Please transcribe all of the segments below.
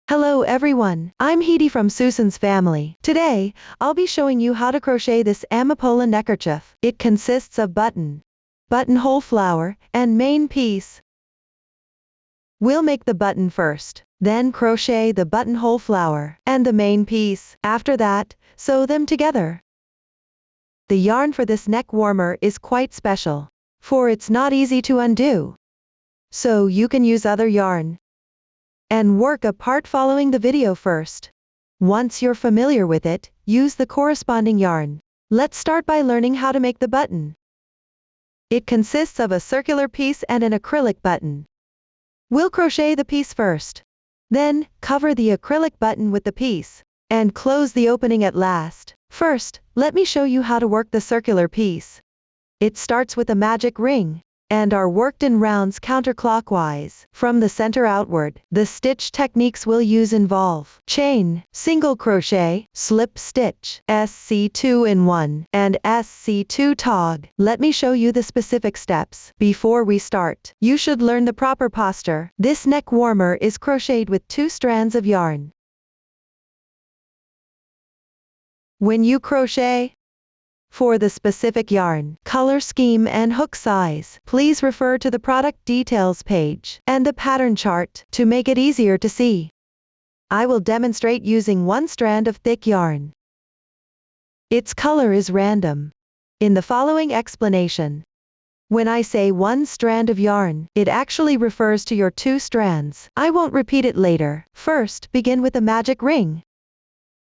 Hello everyone, I'm Heidi from Susan's family. Today, I'll be showing you how to crochet this Amapola neckerchief. It consists of buttonhole flower, and main piece. We'll make the button first, then crochet the buttonhole flower and the main piece. After that, sew them together. The yarn for this neck warmer is quite special, for it's not easy to undo. So you can use other yarn and work a part following the video first. Once you're familiar with it, use the corresponding yarn. Let's start by learning how to make the button. It consists of a circular piece and an acrylic button. We'll crochet the piece first. Then, cover the acrylic button with the piece, and close the opening at last. First, let me show you how to work the circular piece. It starts with a magic ring, and are worked in rounds counterclockwise, from the center outward. The stitch techniques we'll use involve chain, single crochet, slip stitch, SC2-in-1, and SC2 tog. Let me show you the specific steps. Before we start, you should learn the proper posture. This neck warmer is crocheted with 2 strands of yarn. When you crochet, for the specific yarn, color scheme and hook size, please refer to the product details page and the pattern chart to make it easier to see. I will demonstrate using 1 strand of thick yarn. Its color is random. In the following explanation, when I say 1 strand of yarn, it actually refers to your 2 strands. I won't repeat it later. First, begin with a magic ring.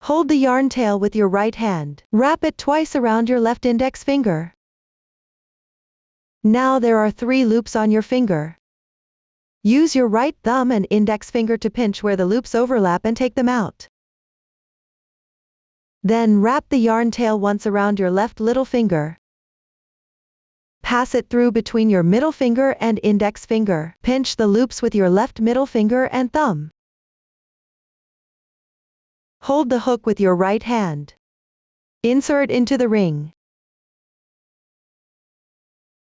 Hold the yarn tail with your right hand. Wrap it twice around your left index finger. Now there are 3 loops on your finger. Use your right thumb and index finger to pinch where the loops overlap and take them out. Then wrap the yarn tail once around your left little finger. Pass it through between your middle finger and index finger. Pinch the loops with your left middle finger and thumb. Hold the hook with your right hand. Insert into the ring.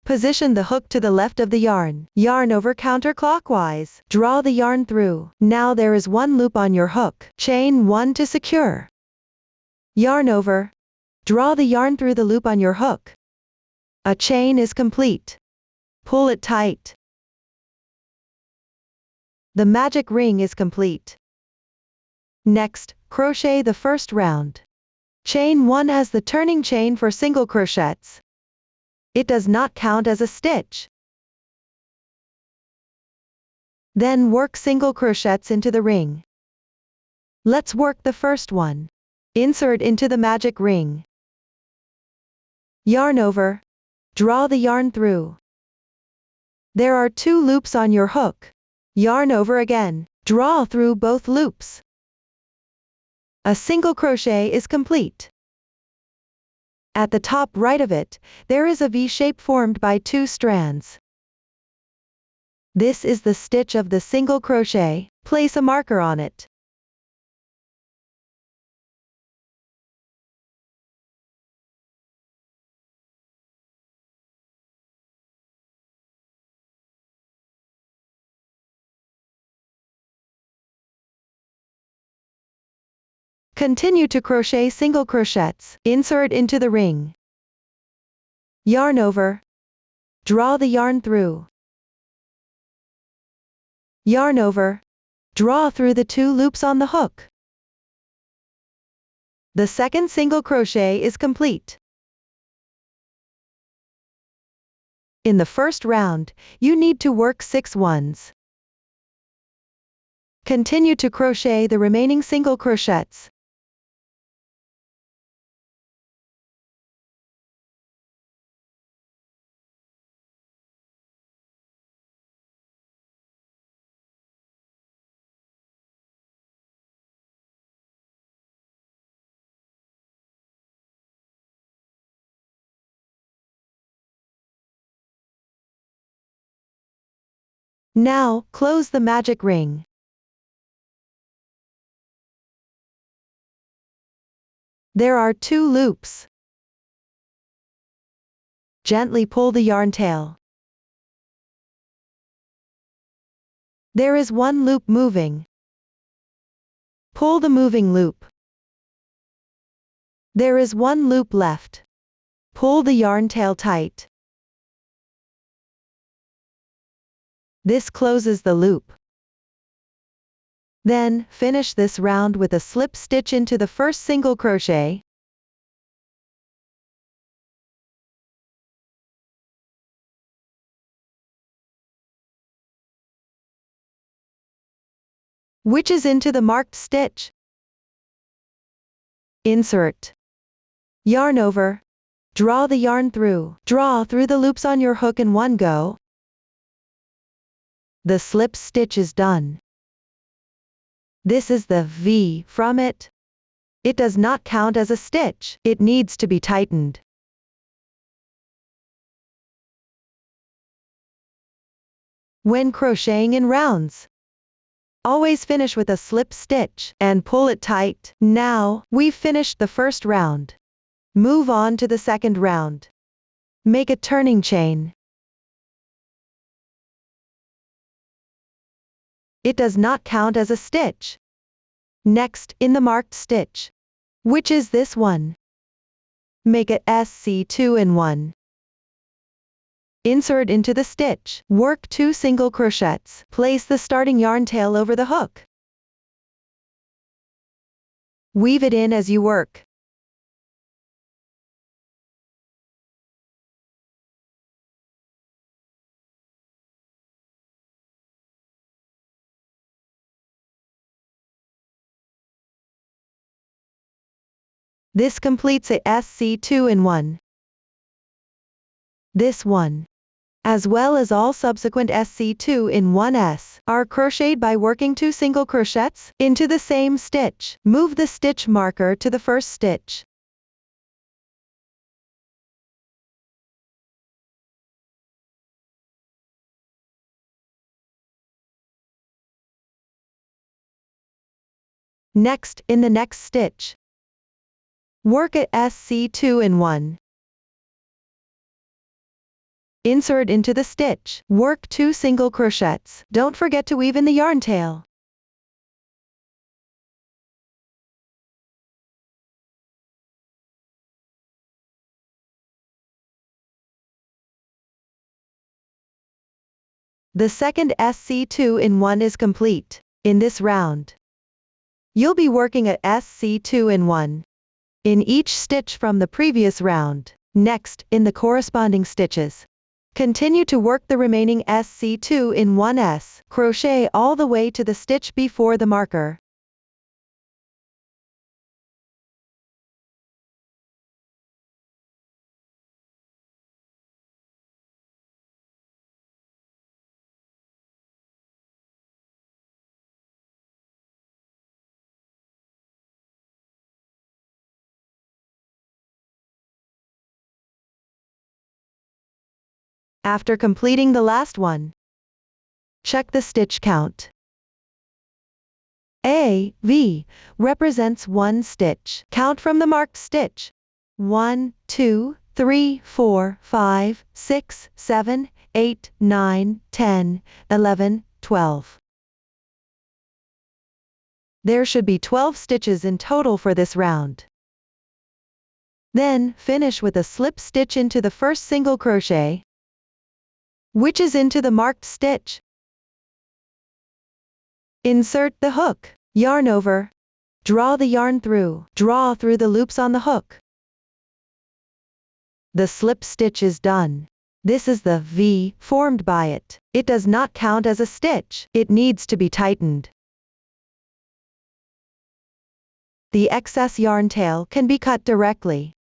Position the hook to the left of the yarn. Yarn over counterclockwise. Draw the yarn through. Now there is 1 loop on your hook. Chain 1 to secure. Yarn over. Draw the yarn through the loop on your hook. A chain is complete. Pull it tight. The magic ring is complete. Next, crochet the first round. Chain 1 as the turning chain for single crochets. It does not count as a stitch. Then work single crochets into the ring. Let's work the first one. Insert into the magic ring. Yarn over. Draw the yarn through. There are 2 loops on your hook. Yarn over again. Draw through both loops. A single crochet is complete. At the top right of it, there is a V shape formed by 2 strands. This is the stitch of the single crochet. Place a marker on it. Continue to crochet single crochets. Insert into the ring. Yarn over. Draw the yarn through. Yarn over. Draw through the 2 loops on the hook. The second single crochet is complete. In the first round, you need to work 6 ones. Continue to crochet the remaining single crochets. Now, close the magic ring. There are 2 loops. Gently pull the yarn tail. There is 1 loop moving. Pull the moving loop. There is one loop left. Pull the yarn tail tight. This closes the loop. Then, finish this round with a slip stitch into the first single crochet. Which is into the marked stitch. Insert. Yarn over. Draw the yarn through. Draw through the loops on your hook in one go. The slip stitch is done. This is the V from it. It does not count as a stitch. It needs to be tightened. When crocheting in rounds, always finish with a slip stitch and pull it tight. Now, we've finished the first round. Move on to the second round. Make a turning chain. It does not count as a stitch. Next, in the marked stitch, which is this one, make a SC2 in 1. Insert into the stitch. Work 2 single crochets. Place the starting yarn tail over the hook. Weave it in as you work. This completes a SC2 in 1. This one, as well as all subsequent SC2 in 1s, are crocheted by working 2 single crochets into the same stitch. Move the stitch marker to the first stitch. Next, in the next stitch, work a SC2 in 1. Insert into the stitch. Work 2 single crochets. Don't forget to weave in the yarn tail. The second SC2 in 1 is complete. In this round, you'll be working a SC2 in 1 in each stitch from the previous round. Next, in the corresponding stitches, continue to work the remaining SC2 in 1s. Crochet all the way to the stitch before the marker. After completing the last one, check the stitch count. A, V, represents 1 stitch. Count from the marked stitch. 1, 2, 3, 4, 5, 6, 7, 8, 9, 10, 11, 12. There should be 12 stitches in total for this round. Then, finish with a slip stitch into the first single crochet, which is into the marked stitch. Insert the hook. Yarn over. Draw the yarn through. Draw through the loops on the hook. The slip stitch is done. This is the V formed by it. It does not count as a stitch. It needs to be tightened. The excess yarn tail can be cut directly.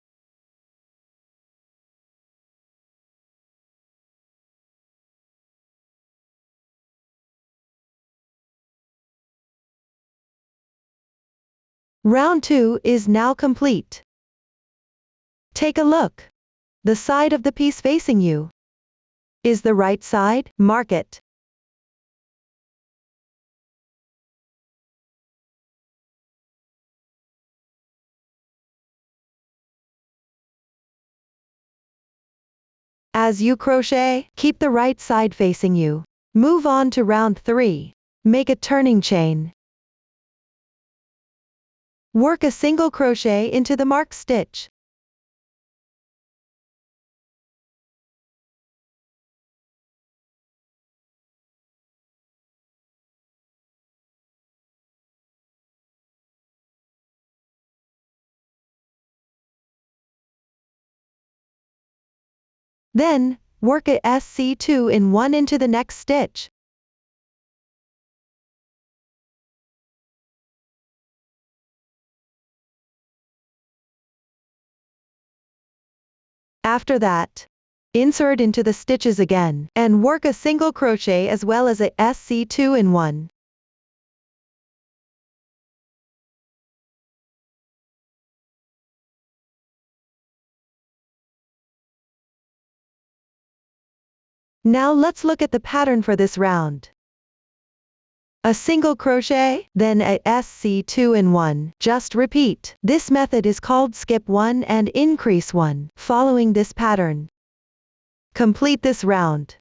Round 2 is now complete. Take a look. The side of the piece facing you is the right side. Mark it. As you crochet, keep the right side facing you. Move on to round 3. Make a turning chain. Work a single crochet into the marked stitch. Then, work a SC2-in-1 into the next stitch. After that, insert into the stitches again, and work a single crochet as well as a SC2-in-1. Now let's look at the pattern for this round. A single crochet, then a SC2-in-1. Just repeat. This method is called skip 1 and increase 1. Following this pattern, complete this round.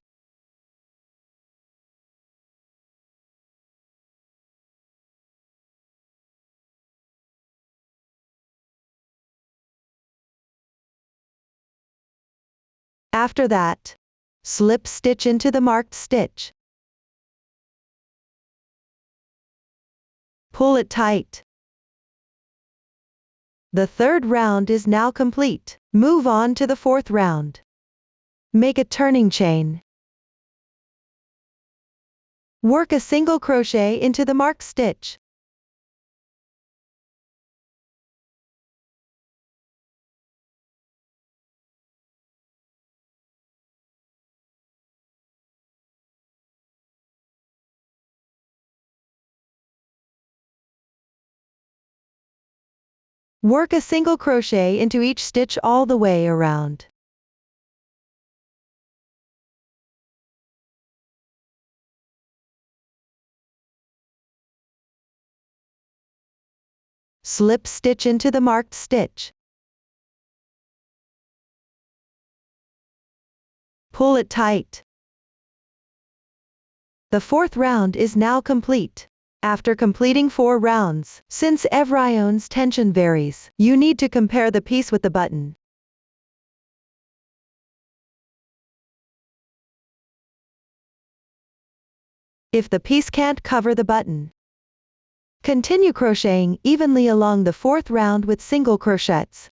After that, slip stitch into the marked stitch. Pull it tight. The third round is now complete. Move on to the fourth round. Make a turning chain. Work a single crochet into the marked stitch. Work a single crochet into each stitch all the way around. Slip stitch into the marked stitch. Pull it tight. The fourth round is now complete. After completing 4 rounds, since everyone's tension varies, you need to compare the piece with the button. If the piece can't cover the button, continue crocheting evenly along the fourth round with single crochets.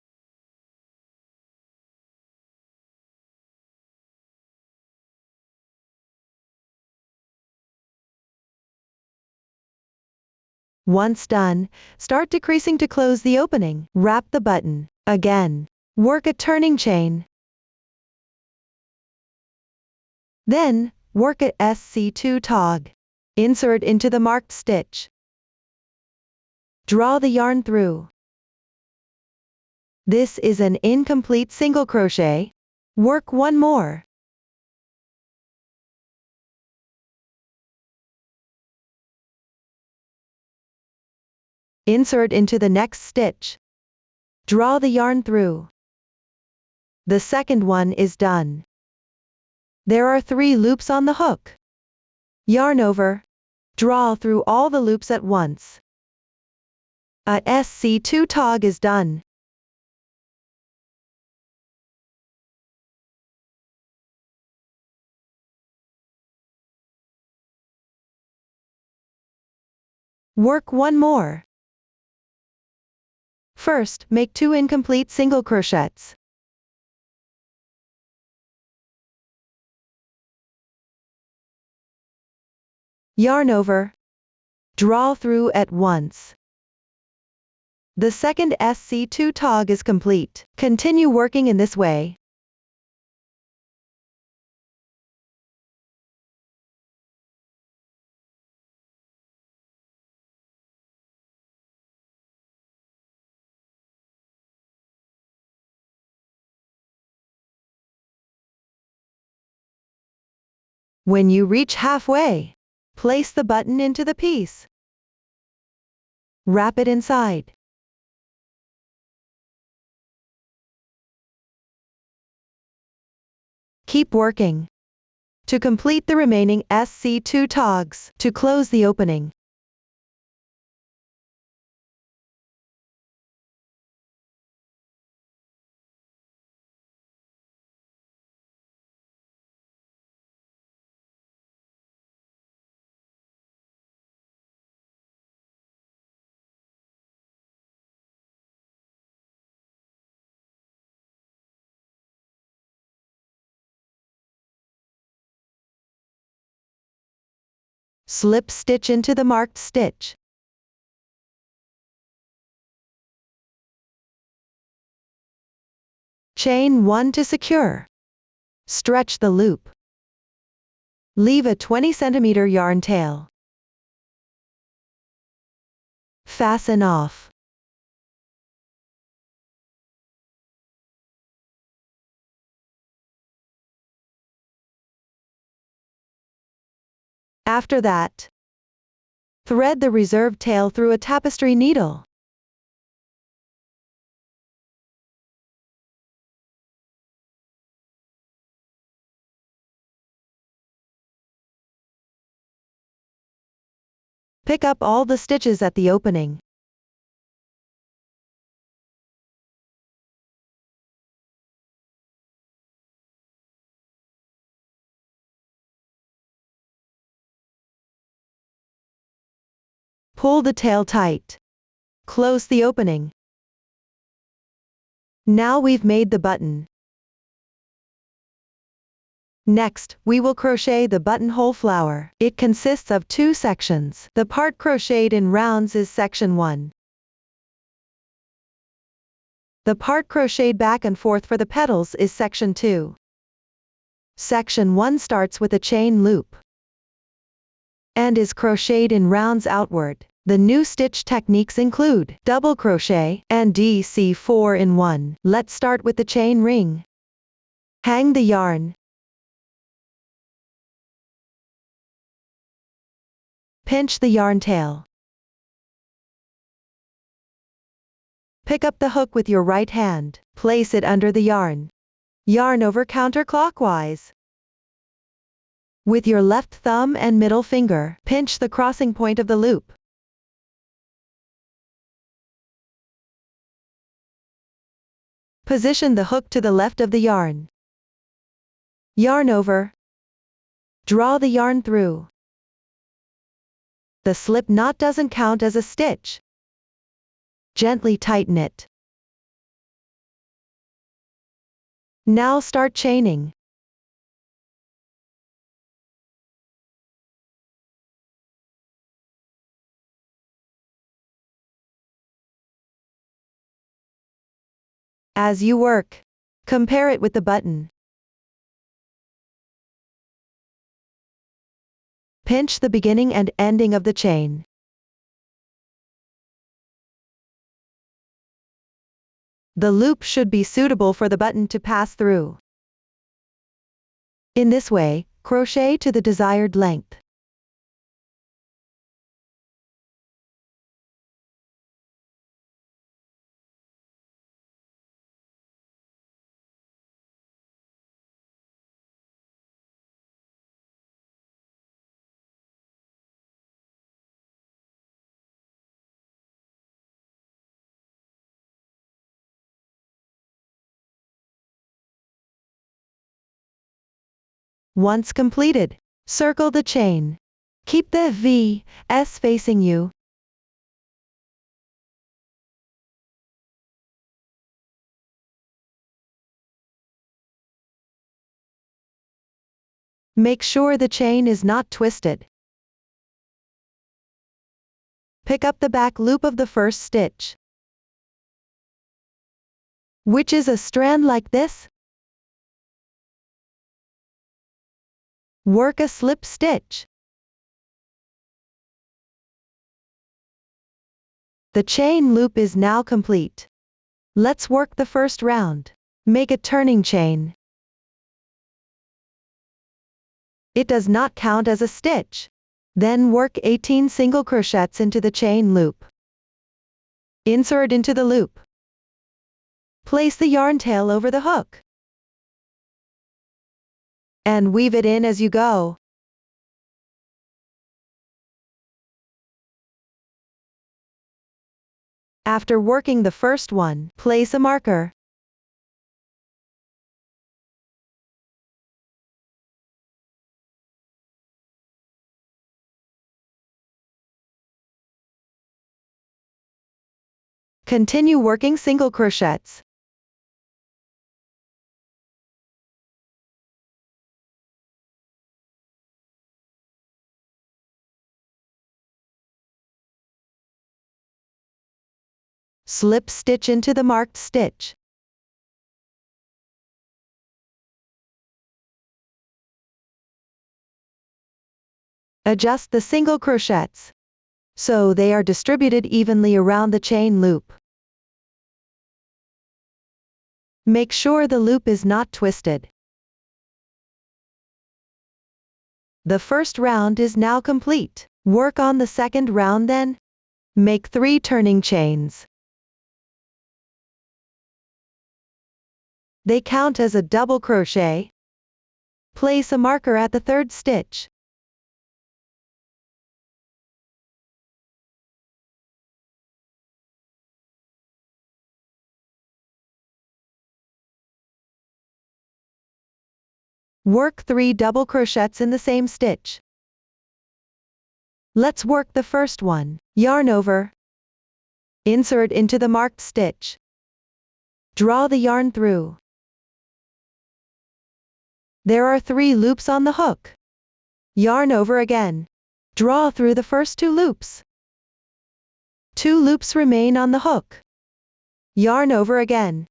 Once done, start decreasing to close the opening. Wrap the button. Again, work a turning chain. Then, work a SC2 tog. Insert into the marked stitch. Draw the yarn through. This is an incomplete single crochet. Work one more. Insert into the next stitch. Draw the yarn through. The second one is done. There are 3 loops on the hook. Yarn over. Draw through all the loops at once. A SC2 tog is done. Work one more. First, make 2 incomplete single crochets. Yarn over. Draw through at once. The second SC2 tog is complete. Continue working in this way. When you reach halfway, place the button into the piece. Wrap it inside. Keep working to complete the remaining SC2 togs to close the opening. Slip stitch into the marked stitch. Chain 1 to secure. Stretch the loop. Leave a 20 cm yarn tail. Fasten off. After that, thread the reserved tail through a tapestry needle. Pick up all the stitches at the opening. Pull the tail tight. Close the opening. Now we've made the button. Next, we will crochet the buttonhole flower. It consists of 2 sections. The part crocheted in rounds is section 1. The part crocheted back and forth for the petals is section 2. Section 1 starts with a chain loop and is crocheted in rounds outward. The new stitch techniques include double crochet and DC 4-in-1. Let's start with the chain ring. Hang the yarn. Pinch the yarn tail. Pick up the hook with your right hand. Place it under the yarn. Yarn over counterclockwise. With your left thumb and middle finger, pinch the crossing point of the loop. Position the hook to the left of the yarn. Yarn over. Draw the yarn through. The slip knot doesn't count as a stitch. Gently tighten it. Now start chaining. As you work, compare it with the button. Pinch the beginning and ending of the chain. The loop should be suitable for the button to pass through. In this way, crochet to the desired length. Once completed, circle the chain. Keep the V-S facing you. Make sure the chain is not twisted. Pick up the back loop of the first stitch, which is a strand like this. Work a slip stitch. The chain loop is now complete. Let's work the first round. Make a turning chain. It does not count as a stitch. Then work 18 single crochets into the chain loop. Insert into the loop. Place the yarn tail over the hook. And weave it in as you go. After working the first one, place a marker. Continue working single crochets. Slip stitch into the marked stitch. Adjust the single crochets so they are distributed evenly around the chain loop. Make sure the loop is not twisted. The first round is now complete. Work on the second round then. Make 3 turning chains. They count as a double crochet. Place a marker at the third stitch. Work 3 double crochets in the same stitch. Let's work the first one. Yarn over. Insert into the marked stitch. Draw the yarn through. There are 3 loops on the hook. Yarn over again. Draw through the first 2 loops. 2 loops remain on the hook. Yarn over again.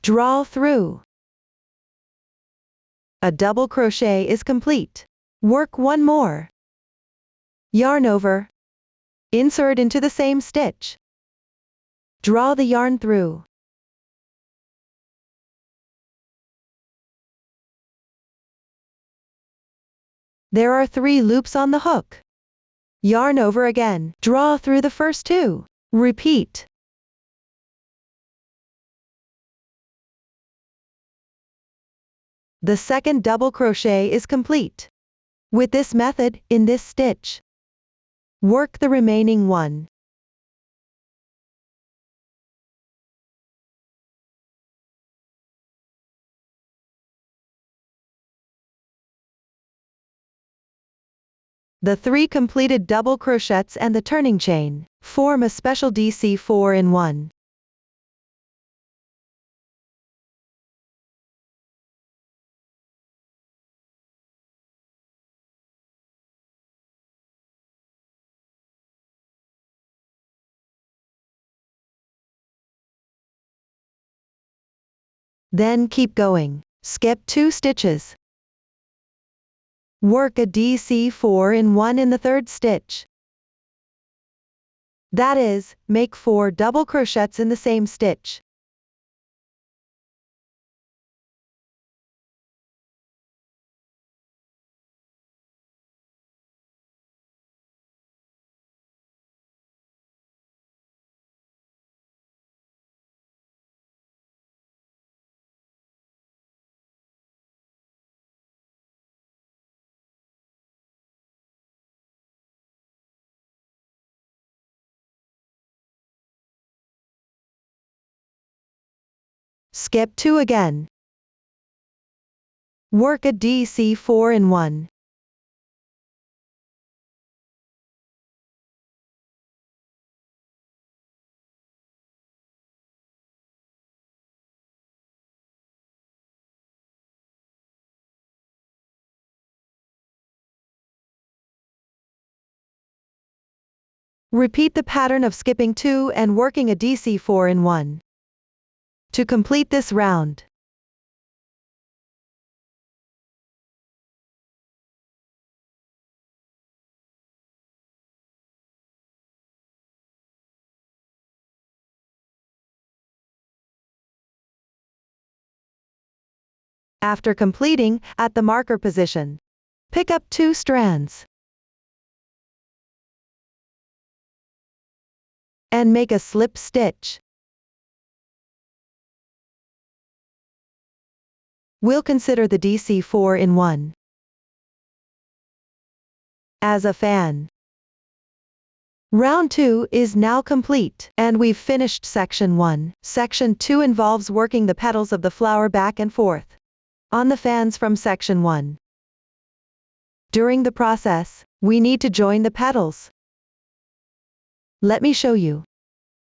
Draw through. A double crochet is complete. Work 1 more. Yarn over. Insert into the same stitch. Draw the yarn through. There are 3 loops on the hook. Yarn over again. Draw through the first 2. Repeat. The second double crochet is complete. With this method, in this stitch, work the remaining one. The 3 completed double crochets and the turning chain form a special DC 4-in-1. Then keep going. Skip 2 stitches. Work a DC 4-in-1 in the third stitch. That is, make 4 double crochets in the same stitch. Skip 2 again. Work a DC 4-in-1. Repeat the pattern of skipping 2 and working a DC 4-in-1. To complete this round, after completing at the marker position, pick up 2 strands and make a slip stitch. We'll consider the DC 4-in-1 as a fan. Round 2 is now complete, and we've finished section 1. Section 2 involves working the petals of the flower back and forth on the fans from section 1. During the process, we need to join the petals. Let me show you.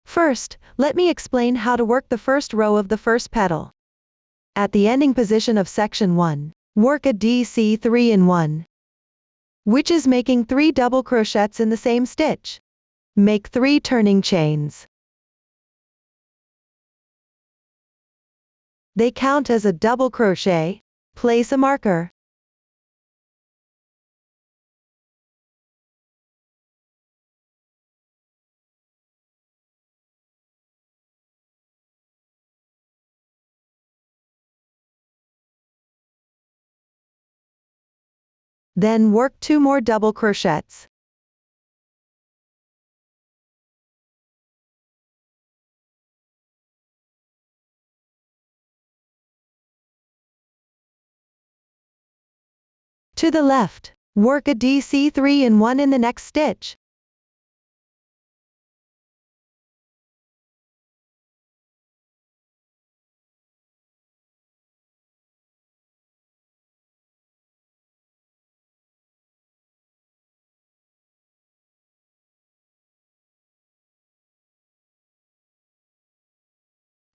First, let me explain how to work the first row of the first petal. At the ending position of section 1, work a DC 3-in-1, which is making 3 double crochets in the same stitch. Make 3 turning chains. They count as a double crochet. Place a marker. Then work 2 more double crochets. To the left, work a DC3 and 1 in the next stitch.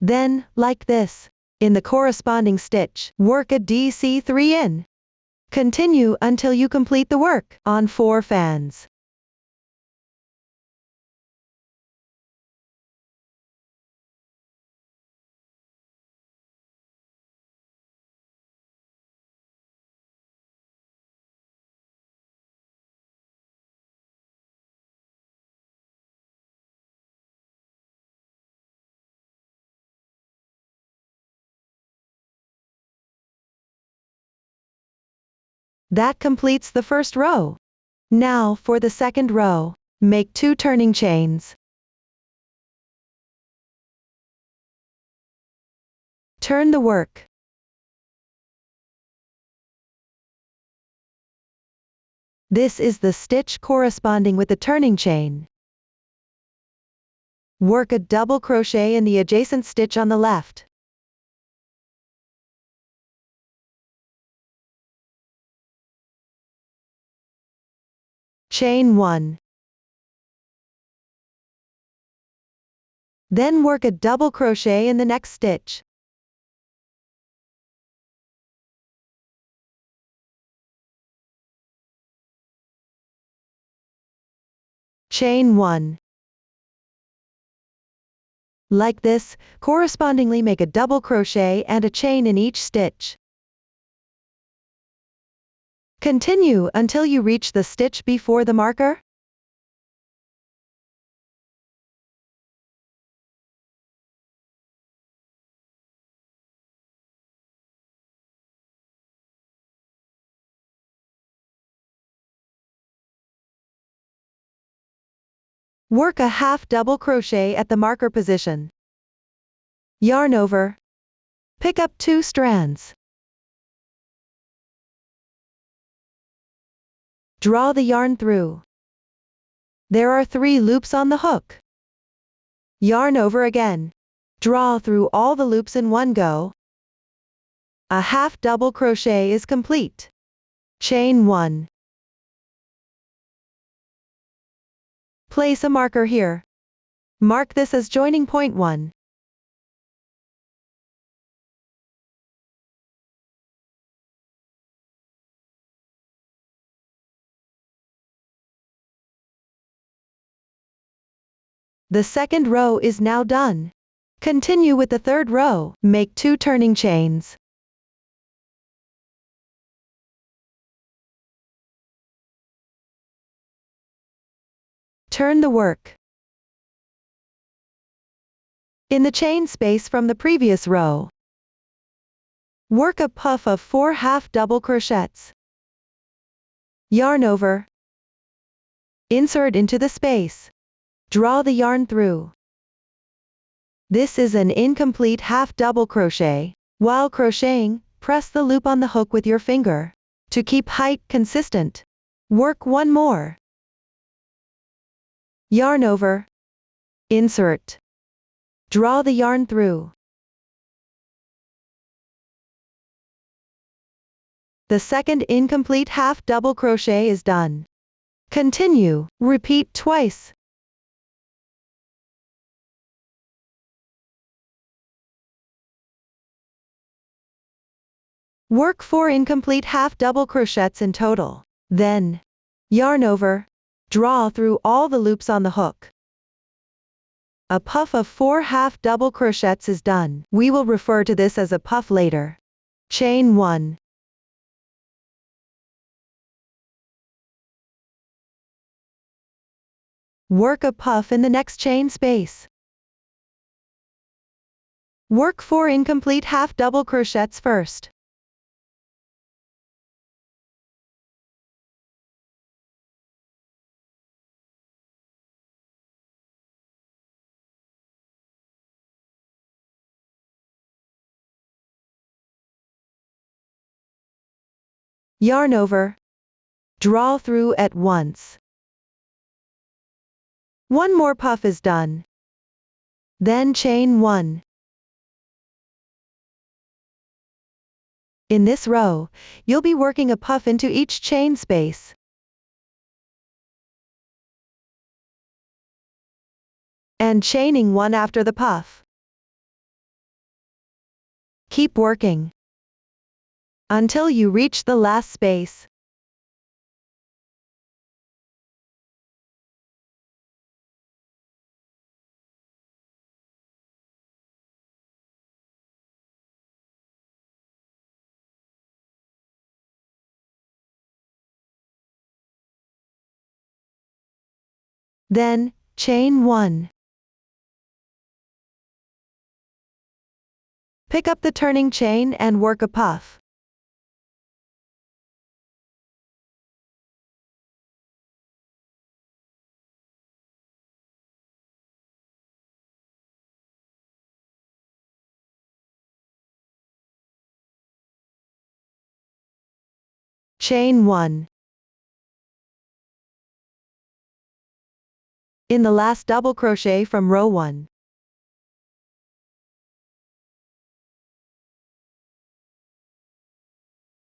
Then, like this, in the corresponding stitch, work a DC3 in. Continue until you complete the work on 4 fans. That completes the first row. Now for the second row, make 2 turning chains. Turn the work. This is the stitch corresponding with the turning chain. Work a double crochet in the adjacent stitch on the left. Chain 1. Then work a double crochet in the next stitch. Chain 1. Like this, correspondingly make a double crochet and a chain in each stitch. Continue until you reach the stitch before the marker. Work a half double crochet at the marker position. Yarn over. Pick up 2 strands. Draw the yarn through. There are 3 loops on the hook. Yarn over again. Draw through all the loops in one go. A half double crochet is complete. Chain 1. Place a marker here. Mark this as joining point 1. The second row is now done. Continue with the third row. Make 2 turning chains. Turn the work. In the chain space from the previous row, work a puff of 4 half double crochets. Yarn over. Insert into the space. Draw the yarn through. This is an incomplete half double crochet. While crocheting, press the loop on the hook with your finger. To keep height consistent, work 1 more. Yarn over. Insert. Draw the yarn through. The second incomplete half double crochet is done. Continue, repeat twice. Work 4 incomplete half double crochets in total. Then, yarn over, draw through all the loops on the hook. A puff of 4 half double crochets is done. We will refer to this as a puff later. Chain 1. Work a puff in the next chain space. Work 4 incomplete half double crochets first. Yarn over. Draw through at once. One more puff is done. Then chain 1. In this row, you'll be working a puff into each chain space. And chaining 1 after the puff. Keep working until you reach the last space. Then, chain 1. Pick up the turning chain and work a puff. Chain 1. In the last double crochet from row 1.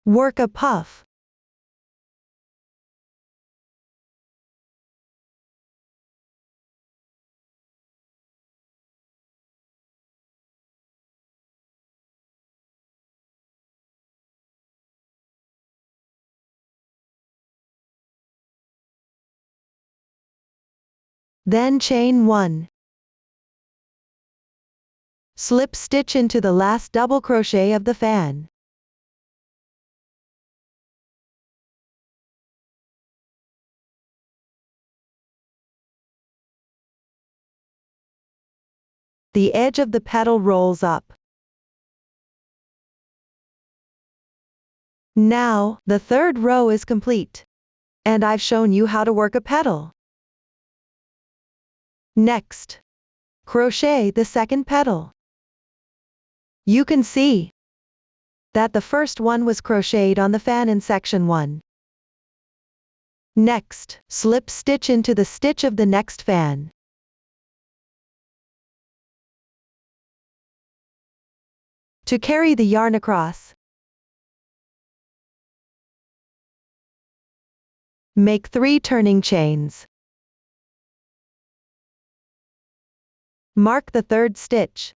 Work a puff. Then chain 1. Slip stitch into the last double crochet of the fan. The edge of the petal rolls up. Now, the third row is complete. And I've shown you how to work a petal. Next, crochet the second petal. You can see that the first one was crocheted on the fan in section 1. Next, slip stitch into the stitch of the next fan. To carry the yarn across, make 3 turning chains. Mark the third stitch.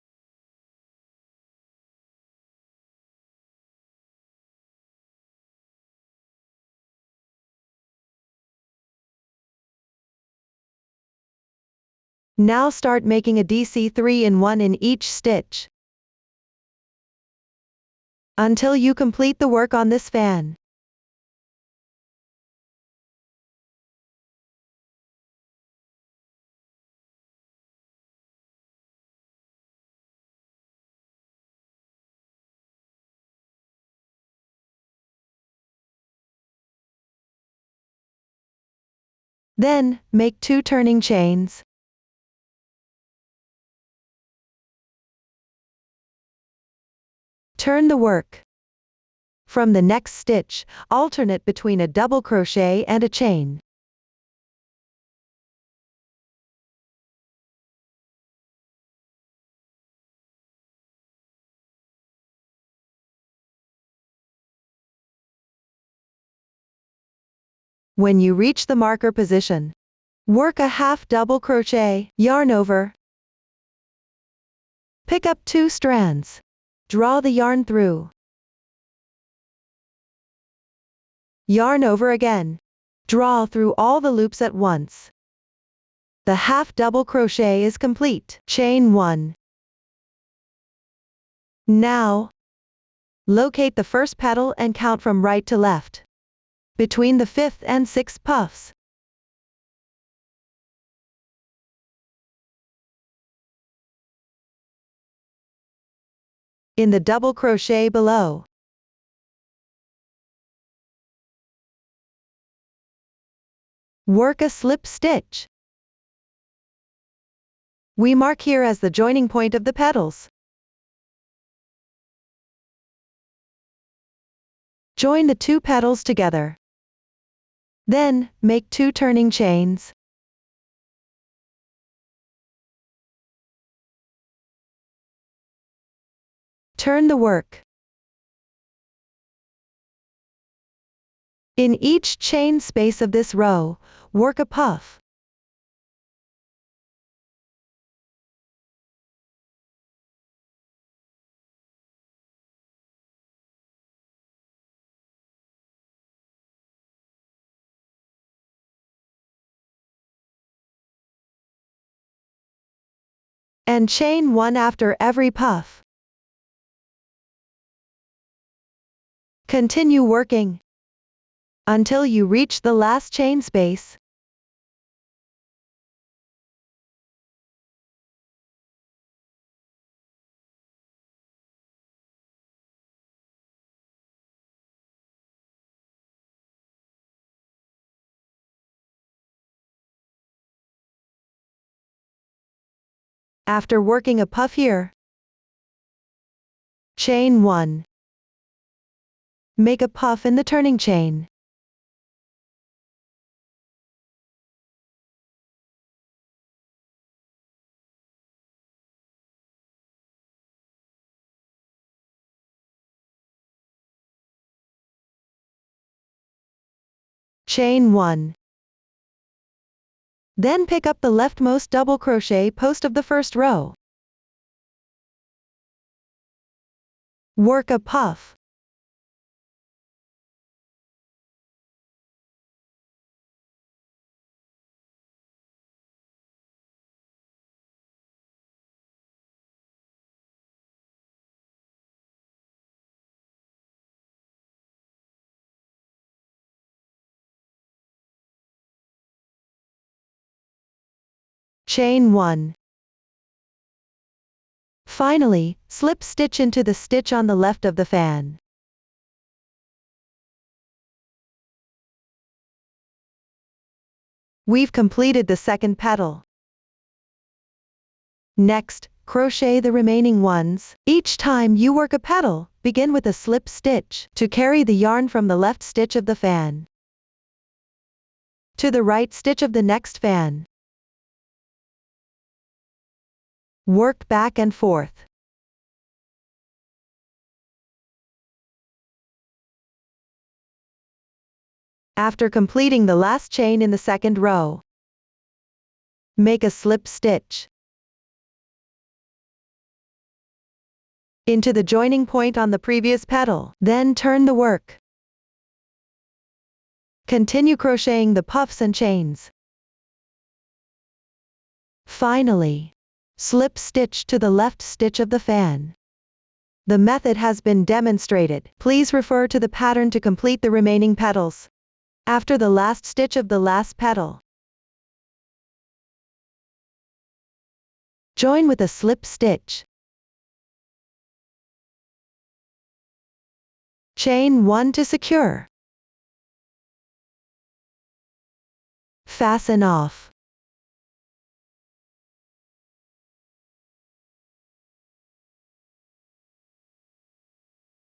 Now start making a DC 3-in-1 in each stitch until you complete the work on this fan. Then, make 2 turning chains. Turn the work. From the next stitch, alternate between a double crochet and a chain. When you reach the marker position, work a half double crochet, yarn over. Pick up 2 strands. Draw the yarn through. Yarn over again. Draw through all the loops at once. The half double crochet is complete. Chain 1. Now, locate the first petal and count from right to left. Between the 5th and 6th puffs. In the double crochet below. Work a slip stitch. We mark here as the joining point of the petals. Join the 2 petals together. Then, make 2 turning chains. Turn the work. In each chain space of this row, work a puff. And chain 1 after every puff. Continue working until you reach the last chain space. After working a puff here, chain 1. Make a puff in the turning chain. Chain 1. Then pick up the leftmost double crochet post of the first row. Work a puff. Chain 1. Finally, slip stitch into the stitch on the left of the fan. We've completed the second petal. Next, crochet the remaining ones. Each time you work a petal, begin with a slip stitch to carry the yarn from the left stitch of the fan to the right stitch of the next fan. Work back and forth. After completing the last chain in the second row, make a slip stitch into the joining point on the previous petal. Then turn the work. Continue crocheting the puffs and chains. Finally, slip stitch to the left stitch of the fan. The method has been demonstrated. Please refer to the pattern to complete the remaining petals. After the last stitch of the last petal, join with a slip stitch. Chain 1 to secure. Fasten off.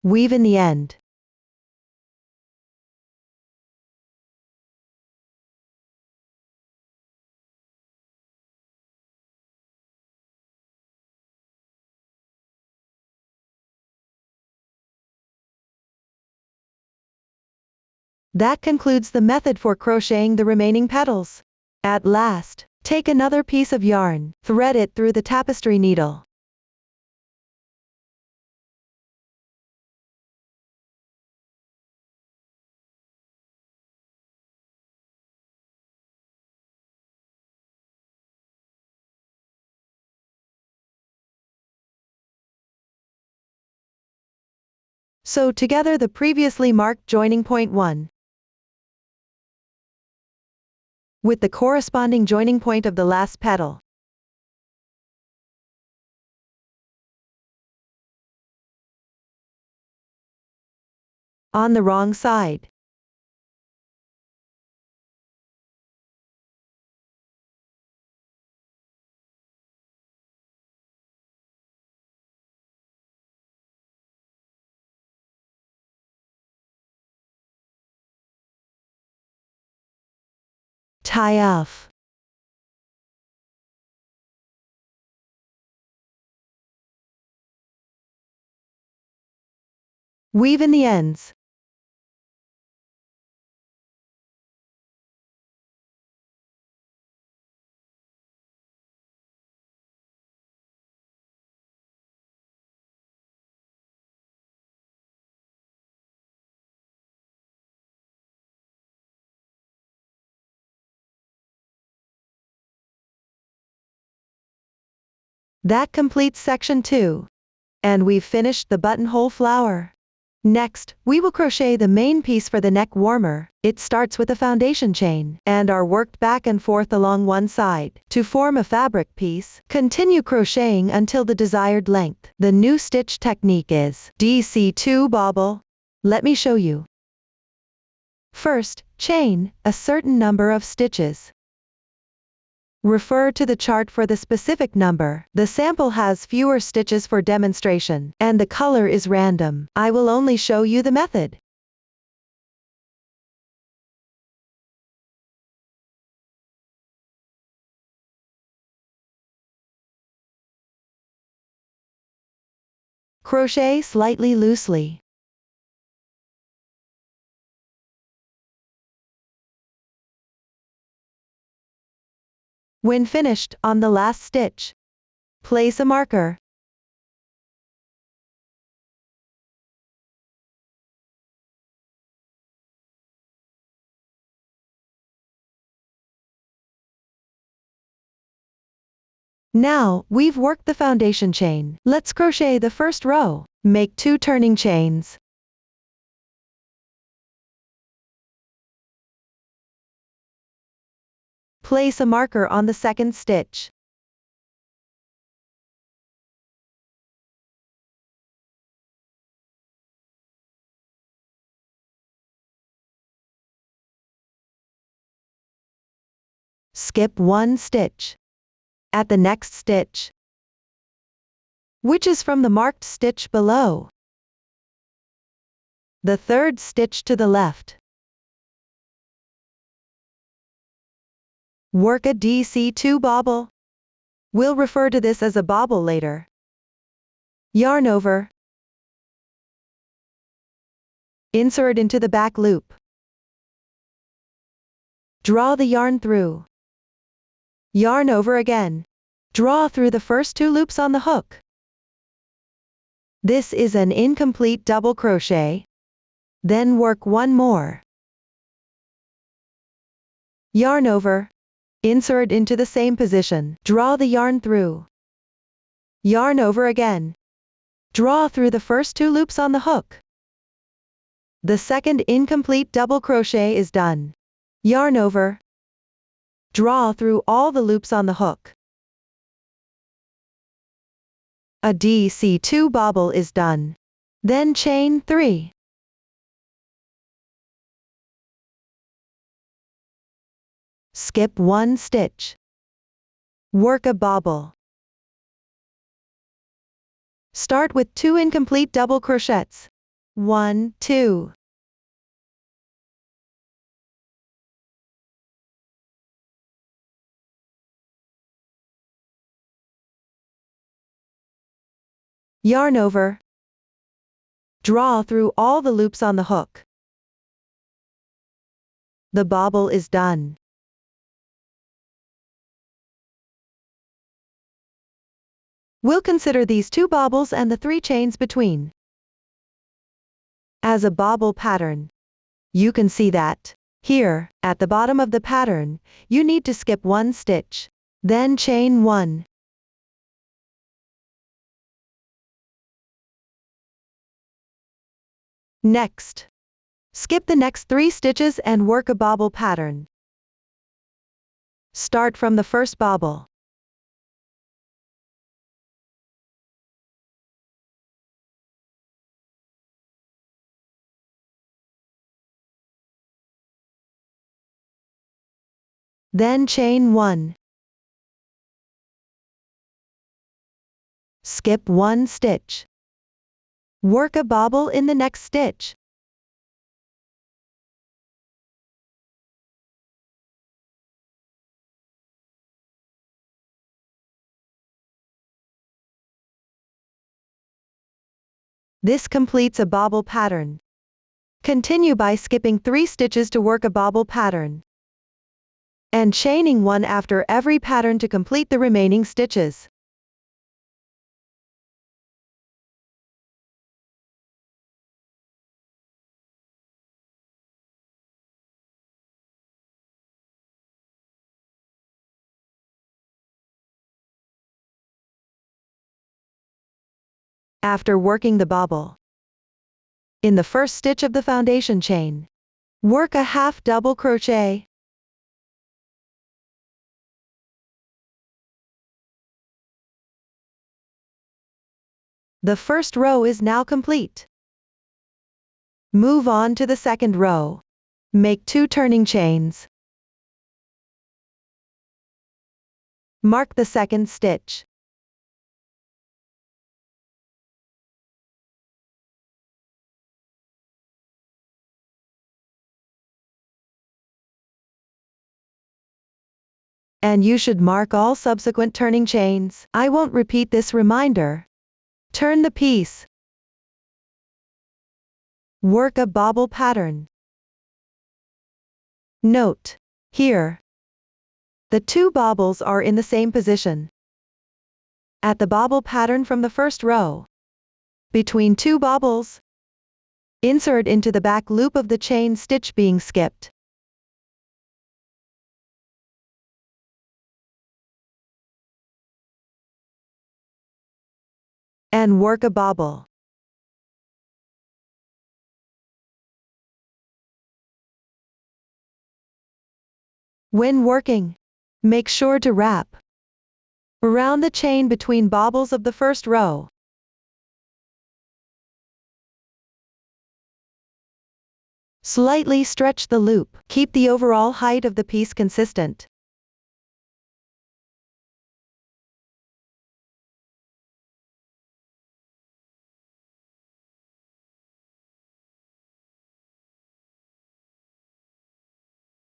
Weave in the end. That concludes the method for crocheting the remaining petals. At last, take another piece of yarn, thread it through the tapestry needle. Sew together the previously marked joining point 1 with the corresponding joining point of the last petal. On the wrong side. Tie off. Weave in the ends. That completes section 2. And we've finished the buttonhole flower. Next, we will crochet the main piece for the neck warmer. It starts with a foundation chain and are worked back and forth along one side. To form a fabric piece, continue crocheting until the desired length. The new stitch technique is DC2 bobble. Let me show you. First, chain a certain number of stitches. Refer to the chart for the specific number. The sample has fewer stitches for demonstration, and the color is random. I will only show you the method. Crochet slightly loosely. When finished, on the last stitch, place a marker. Now, we've worked the foundation chain. Let's crochet the first row. Make 2 turning chains. Place a marker on the second stitch. Skip 1 stitch. At the next stitch, which is from the marked stitch below, the third stitch to the left. Work a DC2 bobble. We'll refer to this as a bobble later. Yarn over. Insert into the back loop. Draw the yarn through. Yarn over again. Draw through the first 2 loops on the hook. This is an incomplete double crochet. Then work 1 more. Yarn over. Insert into the same position. Draw the yarn through. Yarn over again. Draw through the first 2 loops on the hook. The second incomplete double crochet is done. Yarn over. Draw through all the loops on the hook. A DC2 bobble is done. Then chain 3. Skip 1 stitch. Work a bobble. Start with 2 incomplete double crochets. 1, 2. Yarn over. Draw through all the loops on the hook. The bobble is done. We'll consider these 2 bobbles and the 3 chains between as a bobble pattern. You can see that here, at the bottom of the pattern, you need to skip 1 stitch. Then chain 1. Next, skip the next 3 stitches and work a bobble pattern. Start from the first bobble. Then chain 1. Skip 1 stitch. Work a bobble in the next stitch. This completes a bobble pattern. Continue by skipping 3 stitches to work a bobble pattern, and chaining 1 after every pattern to complete the remaining stitches. After working the bobble, in the first stitch of the foundation chain, work a half double crochet. The first row is now complete. Move on to the second row. Make 2 turning chains. Mark the second stitch. And you should mark all subsequent turning chains. I won't repeat this reminder. Turn the piece. Work a bobble pattern. Note: here, the 2 bobbles are in the same position. At the bobble pattern from the first row, between 2 bobbles, insert into the back loop of the chain stitch being skipped. And work a bobble. When working, make sure to wrap around the chain between bobbles of the first row. Slightly stretch the loop. Keep the overall height of the piece consistent.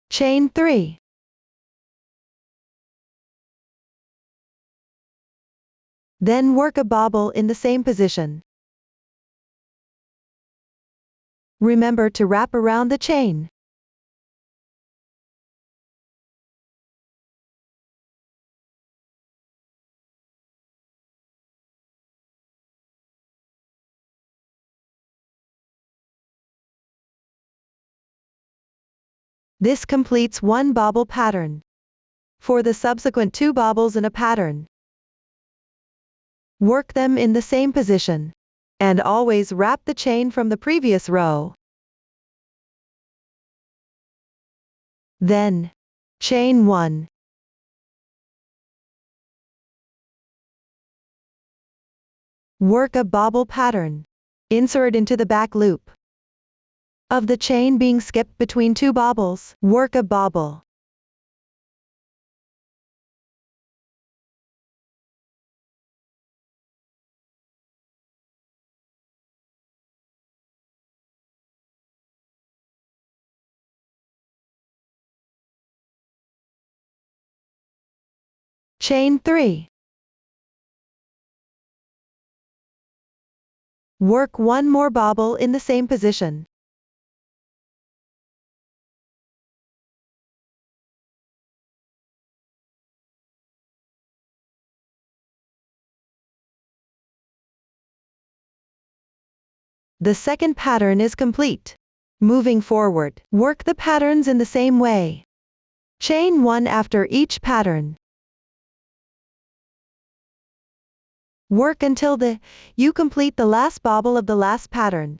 Chain 3. Then work a bobble in the same position. Remember to wrap around the chain. This completes 1 bobble pattern. For the subsequent 2 bobbles in a pattern, work them in the same position, and always wrap the chain from the previous row. Then, chain 1. Work a bobble pattern. Insert into the back loop of the chain being skipped between 2 bobbles. Work a bobble. Chain 3. Work 1 more bobble in the same position. The second pattern is complete. Moving forward, work the patterns in the same way. Chain 1 after each pattern. Work until you complete the last bobble of the last pattern.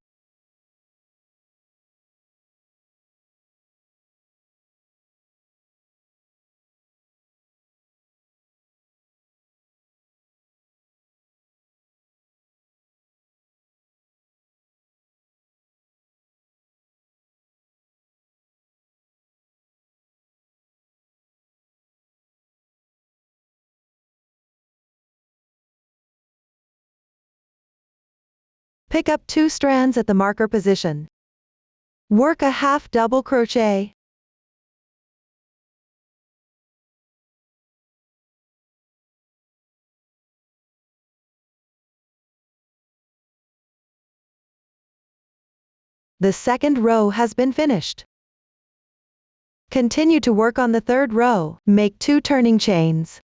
Pick up 2 strands at the marker position. Work a half double crochet. The second row has been finished. Continue to work on the third row. Make 2 turning chains.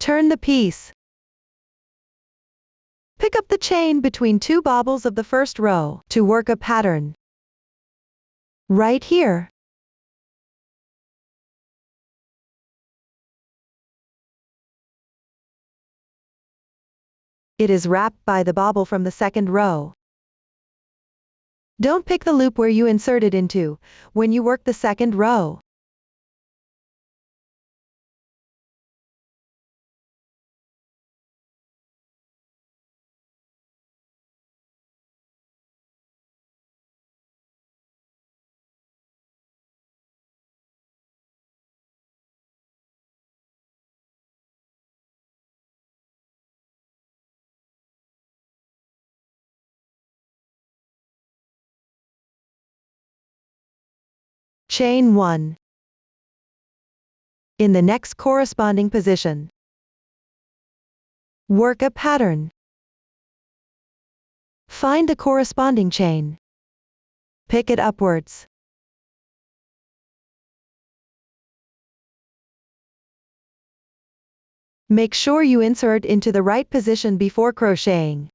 Turn the piece. Pick up the chain between 2 bobbles of the first row to work a pattern. Right here. It is wrapped by the bobble from the second row. Don't pick the loop where you insert it into when you work the second row. Chain 1. In the next corresponding position, work a pattern. Find the corresponding chain. Pick it upwards. Make sure you insert into the right position before crocheting.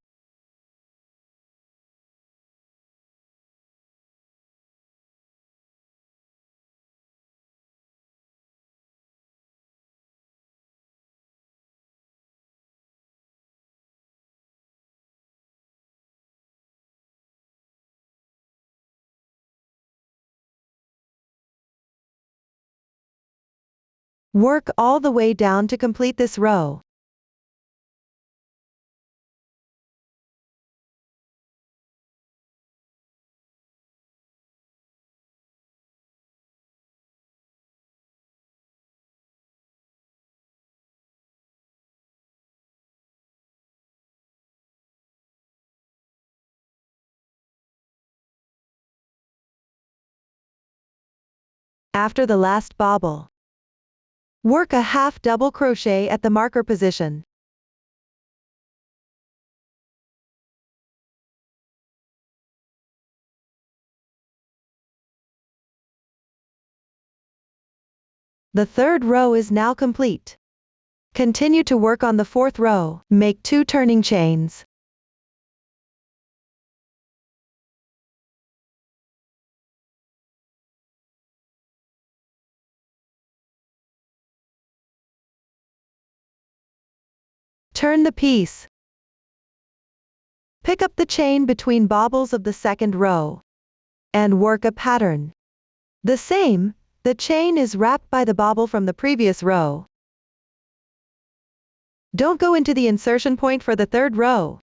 Work all the way down to complete this row. After the last bobble, work a half double crochet at the marker position. The third row is now complete. Continue to work on the fourth row. Make 2 turning chains. Turn the piece. Pick up the chain between bobbles of the second row and work a pattern. The same, the chain is wrapped by the bobble from the previous row. Don't go into the insertion point for the third row.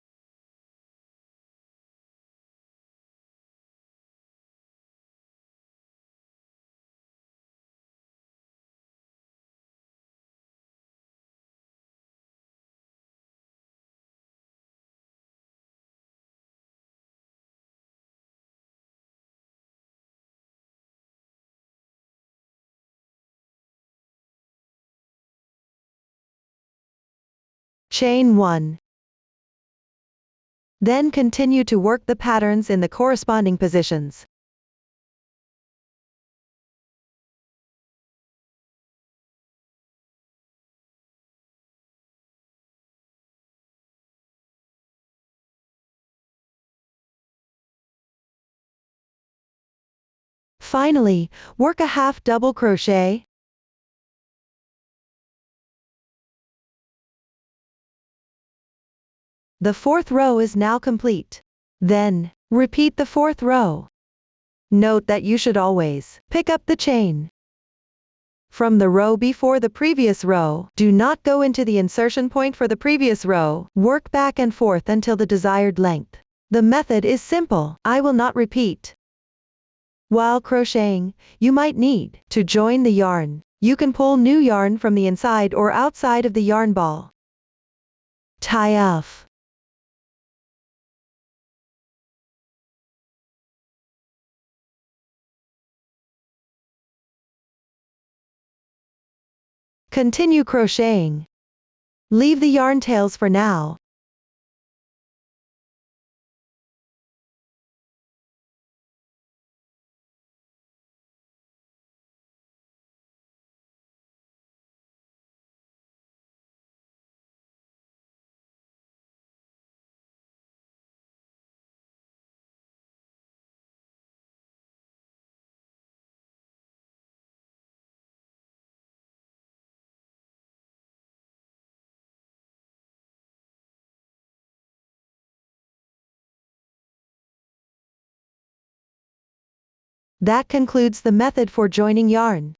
Chain 1. Then continue to work the patterns in the corresponding positions. Finally, work a half double crochet. The fourth row is now complete. Then, repeat the fourth row. Note that you should always pick up the chain from the row before the previous row. Do not go into the insertion point for the previous row. Work back and forth until the desired length. The method is simple. I will not repeat. While crocheting, you might need to join the yarn. You can pull new yarn from the inside or outside of the yarn ball. Tie off. Continue crocheting. Leave the yarn tails for now. That concludes the method for joining yarn.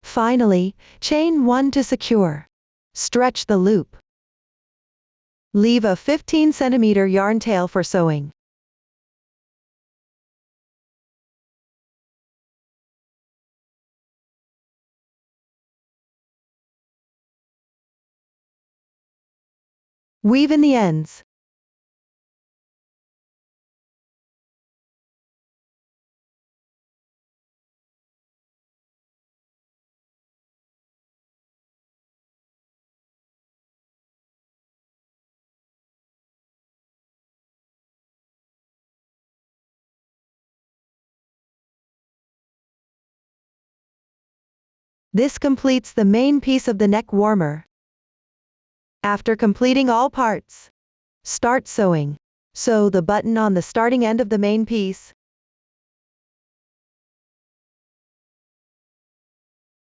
Finally, chain 1 to secure. Stretch the loop. Leave a 15 cm yarn tail for sewing. Weave in the ends. This completes the main piece of the neck warmer. After completing all parts, start sewing. Sew the button on the starting end of the main piece.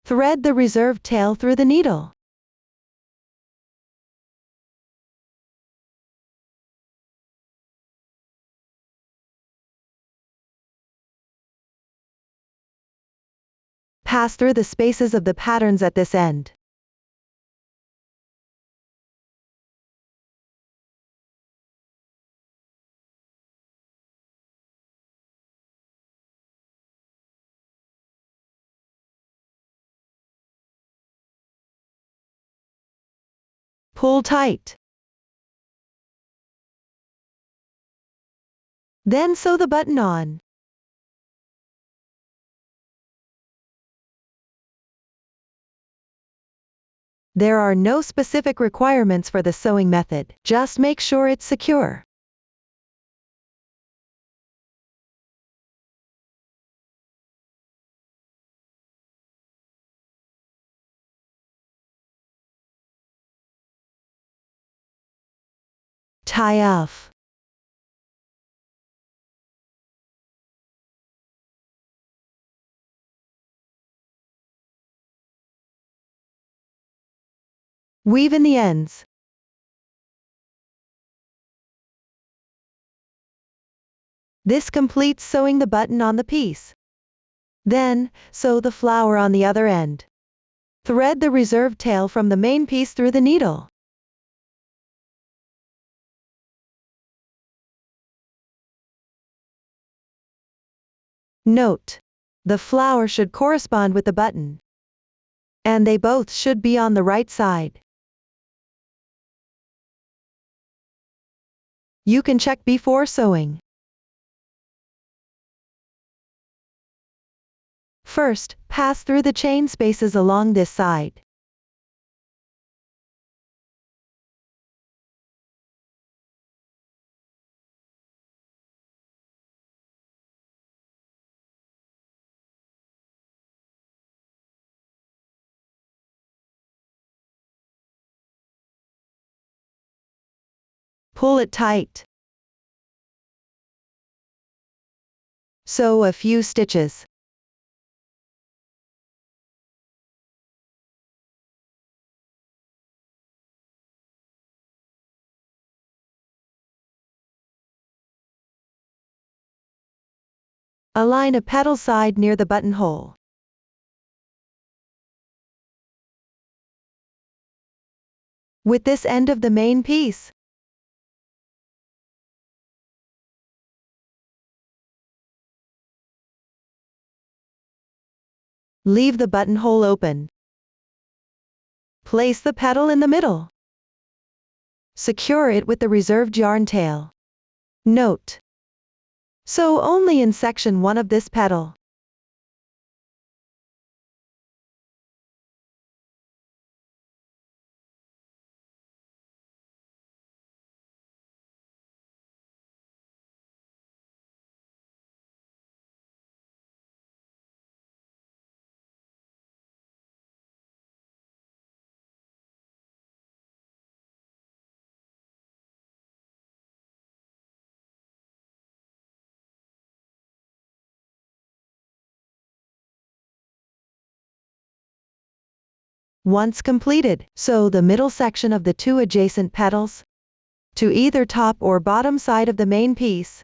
Thread the reserved tail through the needle. Pass through the spaces of the patterns at this end. Pull tight. Then sew the button on. There are no specific requirements for the sewing method, just make sure it's secure. Tie off. Weave in the ends. This completes sewing the button on the piece. Then, sew the flower on the other end. Thread the reserved tail from the main piece through the needle. Note: the flower should correspond with the button, and they both should be on the right side. You can check before sewing. First, pass through the chain spaces along this side. Pull it tight. Sew a few stitches. Align a petal side near the buttonhole. With this end of the main piece, leave the buttonhole open. Place the petal in the middle. Secure it with the reserved yarn tail. Note: sew only in section 1 of this petal. Once completed, sew the middle section of the 2 adjacent petals to either top or bottom side of the main piece.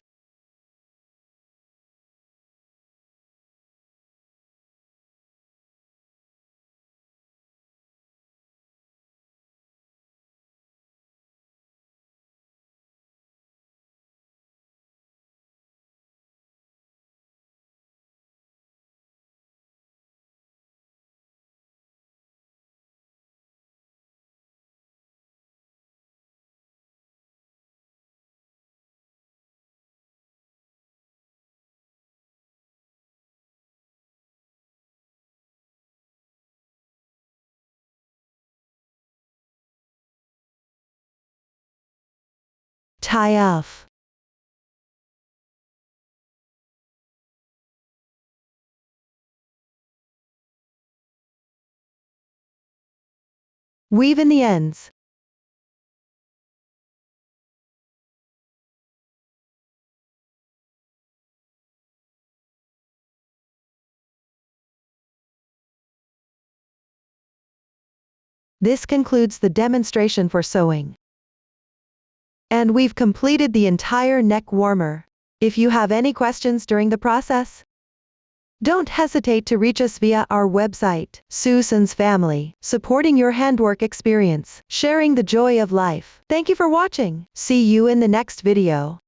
Tie off. Weave in the ends. This concludes the demonstration for sewing. And we've completed the entire neck warmer. If you have any questions during the process, don't hesitate to reach us via our website, Susan's Family, supporting your handwork experience, sharing the joy of life. Thank you for watching. See you in the next video.